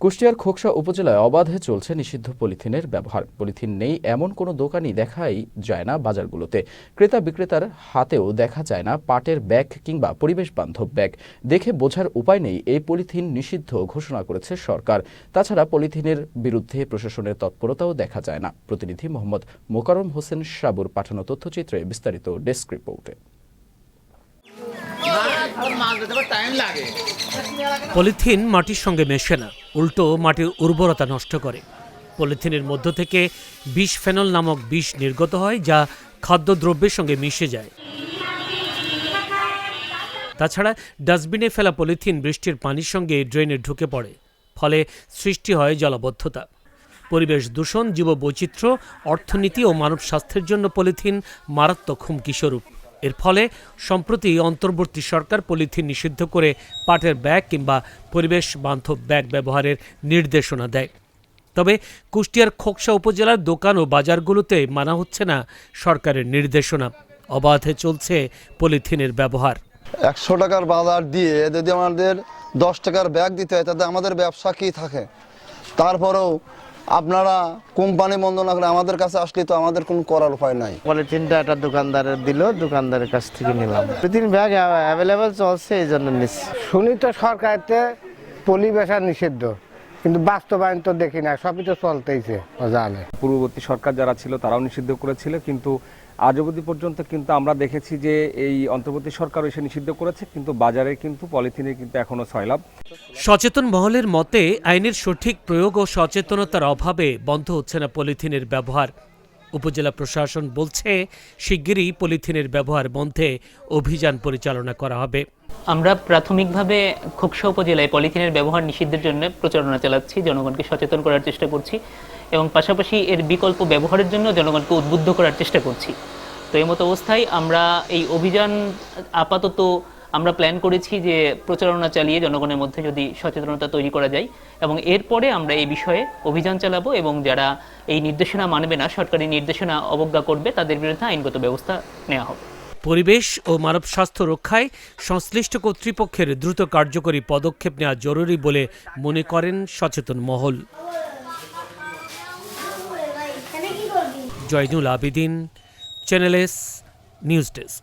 কুষ্টিয়ার খোকসা উপজেলায় অবাধে চলছে নিষিদ্ধ পলিথিনের ব্যবহার। পলিথিন নেই এমন কোনো দোকানই দেখাই যায় না বাজারগুলোতে। ক্রেতা বিক্রেতার হাতেও দেখা যায় না পাটের ব্যাগ কিংবা পরিবেশ বান্ধব ব্যাগ। দেখে বোঝার উপায় নেই এই পলিথিন নিষিদ্ধ ঘোষণা করেছে সরকার। তাছাড়া পলিথিনের বিরুদ্ধে প্রশাসনের তৎপরতাও দেখা যায় না। প্রতিনিধি মোহাম্মদ মোকাররম হোসেন সাবুর পাঠানো তথ্যচিত্রে বিস্তারিত ডেস্ক রিপোর্টে। পলিথিন মাটির সঙ্গে মেশে না, উল্টো মাটির উর্বরতা নষ্ট করে। পলিথিনের মধ্য থেকে বিসফেনল নামক বিষ নির্গত হয়, যা খাদ্যদ্রব্যের সঙ্গে মিশে যায়। তাছাড়া ডাস্টবিনে ফেলা পলিথিন বৃষ্টির পানির সঙ্গে ড্রেনে ঢুকে পড়ে, ফলে সৃষ্টি হয় জলাবদ্ধতা। পরিবেশ দূষণ, জীববৈচিত্র্য, অর্থনীতি ও মানব স্বাস্থ্যের জন্য পলিথিন মারাত্মক হুমকি স্বরূপ। এর ফলে সম্প্রতি অন্তর্বর্তী সরকার পলিথিন নিষিদ্ধ করে পাটের ব্যাগ কিংবা পরিবেশ বান্ধব ব্যাগ ব্যবহারের নির্দেশনা দেয়। তবে কুষ্টিয়ার খোকসা উপজেলার দোকান ও বাজারগুলোতে মানা হচ্ছে না সরকারের নির্দেশনা। অবাধে চলছে পলিথিনের ব্যবহার। 100 টাকার বাজার দিয়ে যদি আমাদের 10 টাকার ব্যাগ দিতে হয়, তাতে আমাদের ব্যবসা কি থাকে? তারপরেও আপনারা কোম্পানি বন্ধ না করে আমাদের কাছে আসলে তো আমাদের কোনো করার উপায় নাই। পলিথিনটা একটা দোকানদারের দিল, দোকানদারের কাছ থেকে নিলাম। পলিথিন ব্যাগ অ্যাভেলেবেল চলছে, এই জন্য নিচ্ছি। শুনি তো সরকারতে পলি বেচা নিষিদ্ধ, কিন্তু বাস্তবায়ন তো দেখি না, সবই তো চলতেইছে জানে। পূর্ববর্তী সরকার যারা ছিল তারাও নিষিদ্ধ করেছিল, কিন্তু আজ অবধি পর্যন্ত কিন্তু আমরা দেখেছি যে এই অন্তর্বর্তী সরকার এসে নিষিদ্ধ করেছে, কিন্তু বাজারে কিন্তু পলিথিনের কিন্তু এখনো সয়লাব। সচেতন মহলের মতে আইনের সঠিক প্রয়োগ ও সচেতনতার অভাবে বন্ধ হচ্ছে না পলিথিনের ব্যবহার। উপজেলা প্রশাসন বলছে শিগগিরই পলিথিনের ব্যবহার বন্ধে অভিযান পরিচালনা করা হবে। আমরা প্রাথমিকভাবে খোকসা উপজেলায় পলিথিনের ব্যবহার নিষিদ্ধের জন্য প্রচারণা চালাচ্ছি, জনগণকে সচেতন করার চেষ্টা করছি এবং পাশাপাশি এর বিকল্প ব্যবহারের জন্য জনগণকে উদ্বুদ্ধ করার চেষ্টা করছি। তো এই মতো অবস্থায় আমরা এই অভিযান আপাতত আমরা প্ল্যান করেছি যে প্রচারণা চালিয়ে জনগণের মধ্যে যদি সচেতনতা তৈরি করা যায়, এবং এরপরে আমরা এই বিষয়ে অভিযান চালাবো এবং যারা এই নির্দেশনা মানবে না, সরকারি নির্দেশনা অবজ্ঞা করবে, তাদের বিরুদ্ধে আইনগত ব্যবস্থা নেওয়া হবে। পরিবেশ ও মানব স্বাস্থ্য রক্ষায় সংশ্লিষ্ট কর্তৃপক্ষের দ্রুত কার্যকরী পদক্ষেপ নেওয়া জরুরি বলে মনে করেন সচেতন মহল। Zainul Abedin, Channel S news desk.